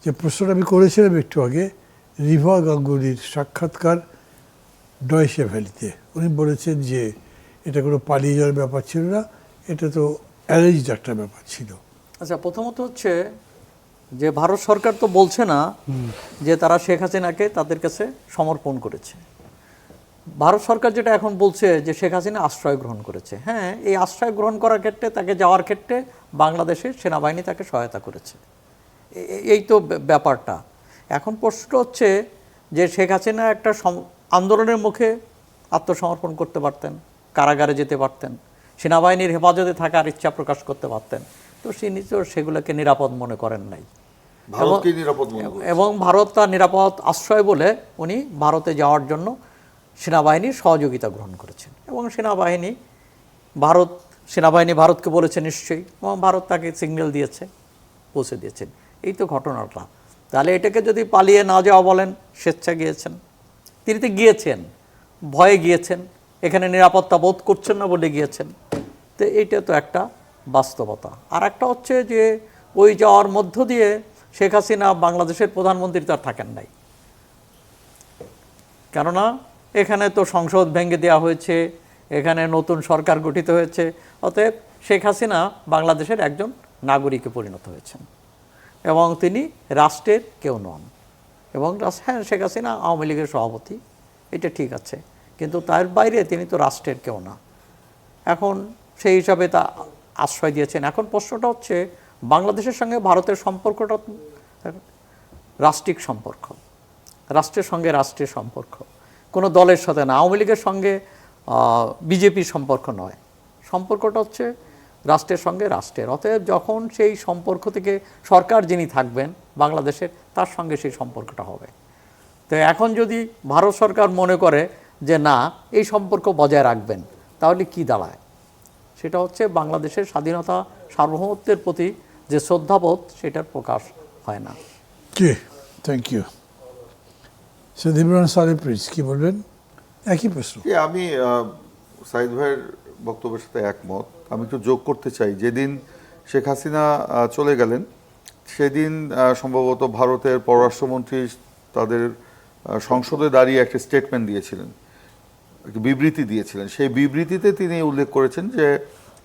যে প্রশ্নটা আমি করেছিলাম একটু আগে, রিভা গাঙ্গুলির সাক্ষাৎকার ডয়েশে ভ্যালিতে, উনি বলেছেন যে এটা কোনো পালিয়ে যাওয়ার ব্যাপার ছিল না, এটা তো অ্যারেঞ্জড একটা ব্যাপার ছিল। আচ্ছা, প্রথমত হচ্ছে যে ভারত সরকার তো বলছে না যে তারা শেখ হাসিনাকে তাদের কাছে সমর্পণ করেছে। ভারত সরকার যেটা এখন বলছে যে শেখ হাসিনা আশ্রয় গ্রহণ করেছে। হ্যাঁ, এই আশ্রয় গ্রহণ করার ক্ষেত্রে, তাকে যাওয়ার ক্ষেত্রে বাংলাদেশের সেনাবাহিনী তাকে সহায়তা করেছে, এই তো ব্যাপারটা। এখন প্রশ্ন হচ্ছে যে শেখ হাসিনা একটা আন্দোলনের মুখে আত্মসমর্পণ করতে পারতেন, কারাগারে যেতে পারতেন, সেনাবাহিনীর হেফাজতে থাকার ইচ্ছা প্রকাশ করতে পারতেন, তো তিনি তো সেগুলোকে নিরাপদ মনে করেন নাই, এবং ভারত তার নিরাপদ আশ্রয় বলে উনি ভারতে যাওয়ার জন্য সেনাবাহিনীর সহযোগিতা গ্রহণ করেছেন, এবং সেনাবাহিনী ভারতকে বলেছে নিশ্চয়ই, এবং ভারত তাকে সিগন্যাল দিয়েছে, পৌঁছে দিয়েছেন। এই তো ঘটনাটা। তাহলে এটাকে যদি পালিয়ে না যাওয়া বলেন, স্বেচ্ছা গিয়েছেন, তিনি তো গিয়েছেন, ভয়ে গিয়েছেন, এখানে নিরাপত্তা বোধ করছেন না বলে গিয়েছেন, তো এইটা তো একটা বাস্তবতা। আর একটা হচ্ছে যে ওই যাওয়ার মধ্য দিয়ে শেখ হাসিনা বাংলাদেশের প্রধানমন্ত্রী তার থাকেন নাই, কেননা এখানে তো সংসদ ভেঙে দেওয়া হয়েছে, এখানে নতুন সরকার গঠিত হয়েছে, অতএব শেখ হাসিনা বাংলাদেশের একজন নাগরিকে পরিণত হয়েছেন, এবং তিনি রাষ্ট্রের কেউ নন। এবং হ্যাঁ, শেখ হাসিনা আওয়ামী লীগের সভাপতি, এটা ঠিক আছে, কিন্তু তার বাইরে তিনি তো রাষ্ট্রের কেউ না। এখন সেই হিসাবে তা আশ্রয় দিয়েছেন। এখন প্রশ্নটা হচ্ছে বাংলাদেশের সঙ্গে ভারতের সম্পর্কটা রাষ্ট্রিক সম্পর্ক, রাষ্ট্রের সঙ্গে রাষ্ট্রের সম্পর্ক, কোনো দলের সাথে না। আওয়ামী লীগের সঙ্গে বিজেপির সম্পর্ক নয়, সম্পর্কটা হচ্ছে রাষ্ট্রের সঙ্গে রাষ্ট্রের। অতএব যখন সেই সম্পর্ক থেকে সরকার যিনি থাকবেন বাংলাদেশের, তার সঙ্গে সেই সম্পর্কটা হবে। তো এখন যদি ভারত সরকার মনে করে যে না, এই সম্পর্ক বজায় রাখবেন, তাহলে কি দাঁড়ায়? সেটা হচ্ছে বাংলাদেশের স্বাধীনতা সার্বভৌমত্বের প্রতি যে শ্রদ্ধাবোধ, সেটার প্রকাশ হয় না। Thank you. Imran Saleh Prince, কি বলবেন? একই প্রশ্ন। আমি সাইদ ভাইয়ের বক্তব্যের সাথে একমত। আমি একটু যোগ করতে চাই, যেদিন শেখ হাসিনা চলে গেলেন, সেদিন সম্ভবত ভারতের পররাষ্ট্রমন্ত্রী তাদের সংসদে দাঁড়িয়ে একটা স্টেটমেন্ট দিয়েছিলেন, একটা বিবৃতি দিয়েছিলেন। সেই বিবৃতিতে তিনি উল্লেখ করেছেন যে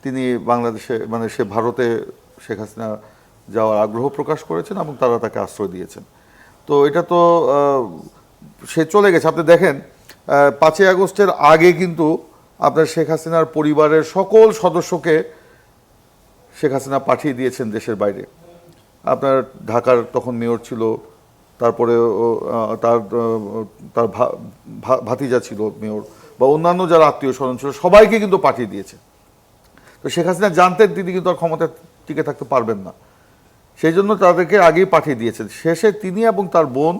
তিনি বাংলাদেশে, মানে সে ভারতে শেখ হাসিনা যাওয়ার আগ্রহ প্রকাশ করেছেন এবং তারা তাকে আশ্রয় দিয়েছেন। তো এটা তো সে চলে গেছে। আপনি দেখেন 5ই আগস্টের আগে কিন্তু আপনার শেখ হাসিনার পরিবারের সকল সদস্যকে শেখ হাসিনা পাঠিয়ে দিয়েছেন দেশের বাইরে। আপনার ঢাকার তখন মেয়র ছিল, তারপরে তার ভাতিজা ছিল মেয়র, বা অন্যান্য যারা আত্মীয় স্বজন ছিল, সবাইকে কিন্তু পাঠিয়ে দিয়েছে। তো শেখ হাসিনা জানতেন তিনি কিন্তু আর ক্ষমতায় টিকে থাকতে পারবেন না, সেই জন্য তাদেরকে আগেই পাঠিয়ে দিয়েছেন। শেষে তিনি এবং তার বোন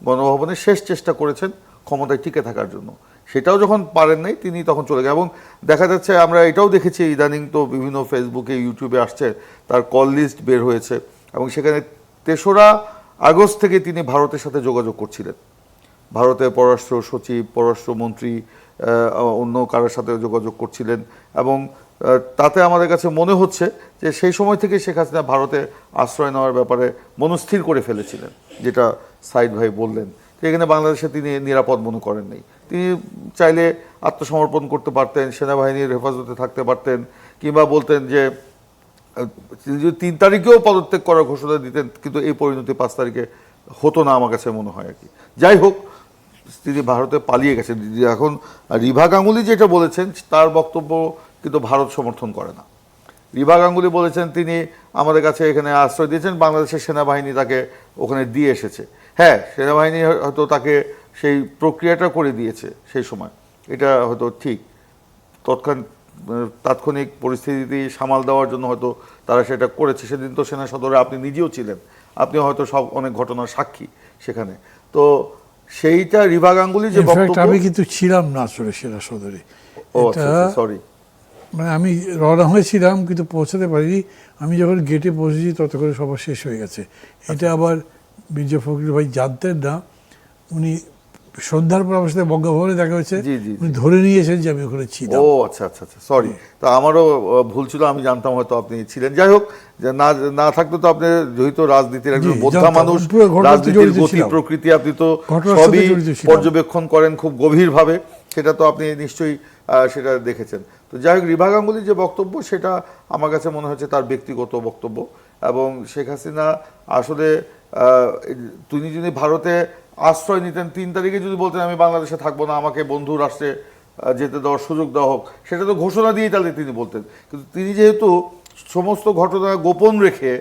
গণভবনে শেষ চেষ্টা করেছেন ক্ষমতায় টিকে থাকার জন্য, সেটাও যখন পারেন নাই তিনি তখন চলে গেলেন। এবং দেখা যাচ্ছে, আমরা এটাও দেখেছি ইদানিং, তো বিভিন্ন ফেসবুকে ইউটিউবে আসছে, তার কল লিস্ট বের হয়েছে, এবং সেখানে 3রা আগস্ট থেকে তিনি ভারতের সাথে যোগাযোগ করছিলেন, ভারতের পররাষ্ট্র সচিব, পররাষ্ট্রমন্ত্রী, অন্য কারোর সাথে যোগাযোগ করছিলেন। এবং তাতে আমাদের কাছে মনে হচ্ছে যে সেই সময় থেকে শেখ হাসিনা ভারতে আশ্রয় নেওয়ার ব্যাপারে মনস্থির করে ফেলেছিলেন, যেটা সাইদ ভাই বললেন। এখানে বাংলাদেশে তিনি নিরাপদ মনে করেন নাই। তিনি চাইলে আত্মসমর্পণ করতে পারতেন, সেনাবাহিনীর হেফাজতে থাকতে পারতেন, কিংবা বলতেন যে তিনি যদি 3 তারিখেও পদত্যাগ করার ঘোষণা দিতেন, কিন্তু এই পরিণতি 5 তারিখে হতো না আমার কাছে মনে হয় আর কি। যাই হোক, তিনি ভারতে পালিয়ে গেছেন। এখন রিভা গাঙ্গুলি যেটা বলেছেন, তার বক্তব্য কিন্তু ভারত সমর্থন করে না। রিভা গাঙ্গুলি বলেছেন তিনি আমাদের কাছে এখানে আশ্রয় দিয়েছেন, বাংলাদেশের সেনাবাহিনী তাকে ওখানে দিয়ে এসেছে। হ্যাঁ, সেনাবাহিনী হয়তো তাকে সেই প্রক্রিয়াটা করে দিয়েছে সেই সময়, এটা হয়তো ঠিক। তাৎক্ষণিক পরিস্থিতি সামাল দেওয়ার জন্য হয়তো তারা সেটা করেছে। সেদিন তো সেনা সদরে আপনি নিজেও ছিলেন, আপনি হয়তো সব অনেক ঘটনার সাক্ষী সেখানে। তো সেইটা রিভা গাঙ্গুলি যে বক্তব্য, আমি কিন্তু ছিলাম না আসলে সেনা সদরে। সরি, মানে আমি রওনা হয়েছিলাম কিন্তু পৌঁছাতে পারিনি। আমি যখন গেটে পৌঁছেছি ততক্ষণে সবার শেষ হয়ে গেছে। এটা আবার মির্জা ফখরুল ভাই জানতেন না, উনি সন্ধ্যার পর আমার সাথে বঙ্গভবনে দেখা হয়েছে, জি, জি, উনি ধরে নিয়েছেন যে আমি ওখানে ছিলাম। ও আচ্ছা আচ্ছা আচ্ছা, সরি, তা আমারও ভুল ছিল, আমি জানতাম হয়তো আপনি ছিলেন। যাই হোক, যে না না থাকলে তো আপনি যেহেতু রাজনীতির একজন জি, বোদ্ধা জানতাম। মানুষ, পুরো ঘটনাতে রাজনীতির জড়িত গতি ছিলাম। প্রকৃতি আপনি তো ঘটনার সাথে সবই জড়িত ছিলাম। পর্যবেক্ষণ করেন খুব গভীরভাবে, সেটা তো আপনি নিশ্চয়ই সেটা দেখেছেন। তো যাই হোক, রিভা গাঙ্গুলির যে বক্তব্য, সেটা আমার কাছে মনে হচ্ছে তার ব্যক্তিগত বক্তব্য। এবং শেখ হাসিনা আসলে তিনি যদি ভারতে আশ্রয় নিতেন, 3 তারিখে যদি বলতেন আমি বাংলাদেশে থাকবো না, আমাকে বন্ধু রাষ্ট্রে যেতে দেওয়ার সুযোগ দেওয়া হোক, সেটা তো ঘোষণা দিয়েই তাহলে তিনি বলতেন। কিন্তু তিনি যেহেতু সমস্ত ঘটনা গোপন রেখে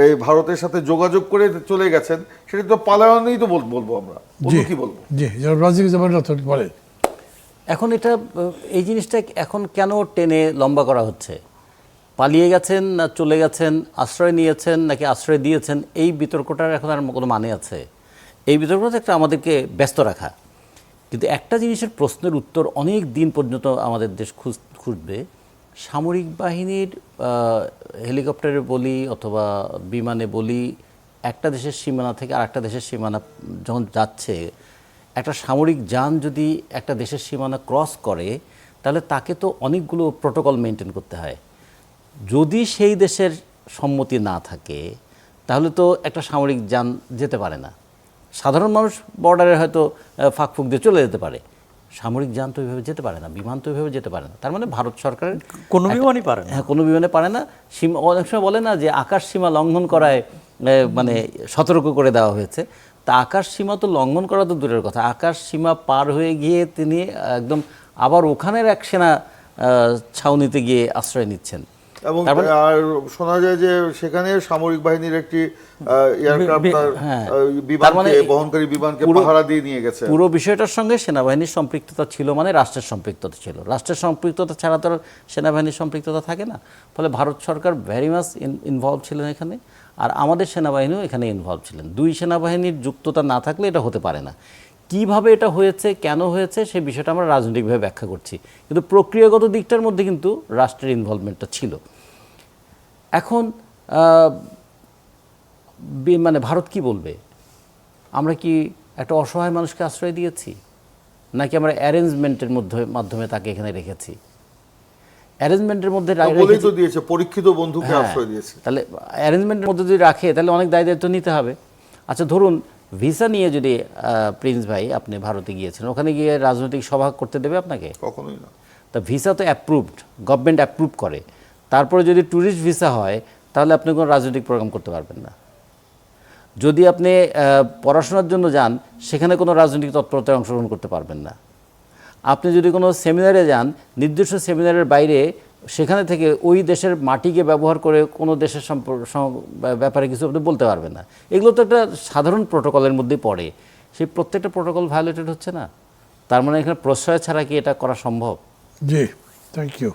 এই ভারতের সাথে যোগাযোগ করে চলে গেছেন, সেটা তো পালায়নই তো বলবো আমরা, জি, কি বলবো। জি, যেন রাজিক জামান রাথোর বলেন। এখন এটা এই জিনিসটা এখন কেন টেনে লম্বা করা হচ্ছে? পালিয়ে গেছেন না চলে গেছেন, আশ্রয় নিয়েছেন নাকি আশ্রয় দিয়েছেন, এই বিতর্কটার এখন আর কোনো মানে আছে? এই বিতর্কটা একটা আমাদেরকে ব্যস্ত রাখা। কিন্তু একটা জিনিসের প্রশ্নের উত্তর অনেক দিন পর্যন্ত আমাদের দেশ খুঁজবে। সামরিক বাহিনীর হেলিকপ্টারে বলি অথবা বিমানে বলি, একটা দেশের সীমানা থেকে আর একটা দেশের সীমানা যখন যাচ্ছে, একটা সামরিক যান যদি একটা দেশের সীমানা ক্রস করে, তাহলে তাকে তো অনেকগুলো প্রোটোকল মেনটেন করতে হয়। যদি সেই দেশের সম্মতি না থাকে, তাহলে তো একটা সামরিক যান যেতে পারে না। সাধারণ মানুষ বর্ডারে হয়তো ফাঁকফুক দিয়ে চলে যেতে পারে, সামরিক যান তো ওইভাবে যেতে পারে না, বিমান তো ওইভাবে যেতে পারে না। তার মানে ভারত সরকারের কোনো বিমানই পারে না। হ্যাঁ, কোনো বিমানে পারে না। সীমা, অনেক সময় বলে না যে আকাশ সীমা লঙ্ঘন করায় মানে সতর্ক করে দেওয়া হয়েছে। তা আকাশ সীমা তো লঙ্ঘন করা তো দূরের কথা, আকাশ সীমা পার হয়ে গিয়ে তিনি একদম আবার ওখানের এক সেনা ছাউনিতে গিয়ে আশ্রয় নিচ্ছেন। এবং আর শোনা যায় যে সেখানে সামরিক বাহিনীর একটি এয়ারক্রাফট হ্যাঁ, বিমানকে, বহনকারী বিমানকে পাহারা দিয়ে নিয়ে গেছে। পুরো বিষয়টার সঙ্গে সেনাবাহিনীর সম্পৃক্ততা ছিল, মানে রাষ্ট্রের সম্পৃক্ততা ছিল। রাষ্ট্রের সম্পৃক্ততা ছাড়া তো সেনাবাহিনীর সম্পৃক্ততা থাকে না। ফলে ভারত সরকার ভেরি মাচ ইনভলভ ছিলেন এখানে, আর আমাদের সেনাবাহিনীও এখানে ইনভলভ ছিলেন। দুই সেনাবাহিনীর যুক্ততা না থাকলে এটা হতে পারে না। কিভাবে এটা হয়েছে, কেন হয়েছে, সেই বিষয়টা আমরা রাজনৈতিকভাবে ব্যাখ্যা করছি, কিন্তু প্রক্রিয়াগত দিকটার মধ্যে কিন্তু রাষ্ট্রের ইনভলভমেন্টটা ছিল। এখন মানে ভারত কি বলবে? আমরা কি একটা অসহায় মানুষকে আশ্রয় দিয়েছি, নাকি আমরা অ্যারেঞ্জমেন্টের মাধ্যমে তাকে এখানে রেখেছি? অ্যারেঞ্জমেন্টের মধ্যে বলেই তো দিয়েছে, পরীক্ষিত বন্ধুকে আশ্রয় দিয়েছে। তাহলে অ্যারেঞ্জমেন্টের মধ্যে যদি রাখে, তাহলে অনেক দায়িত্ব নিতে হবে। আচ্ছা, ধরুন ভিসা নিয়ে যদি প্রিন্স ভাই আপনি ভারতে গিয়েছেন, ওখানে গিয়ে রাজনৈতিক সভা করতে দেবে আপনাকে? কখনোই না। তা ভিসা তো অ্যাপ্রুভড, গভর্নমেন্ট অ্যাপ্রুভ করে। তারপরে যদি ট্যুরিস্ট ভিসা হয়, তাহলে আপনি কোনো রাজনৈতিক প্রোগ্রাম করতে পারবেন না। যদি আপনি পড়াশোনার জন্য যান, সেখানে কোনো রাজনৈতিক তৎপরতায় অংশগ্রহণ করতে পারবেন না। আপনি যদি কোনো সেমিনারে যান, নির্দিষ্ট সেমিনারের বাইরে সেখানে থেকে ওই দেশের মাটিকে ব্যবহার করে কোনো দেশের ব্যাপারে কিছু আপনি বলতে পারবেন না। এগুলো তো একটা সাধারণ প্রোটোকলের মধ্যেই পড়ে। সেই প্রত্যেকটা প্রোটোকল ভায়োলেটেড হচ্ছে না? তার মানে এখানে প্রশ্রয় ছাড়া কি এটা করা সম্ভব? জি, থ্যাংক ইউ।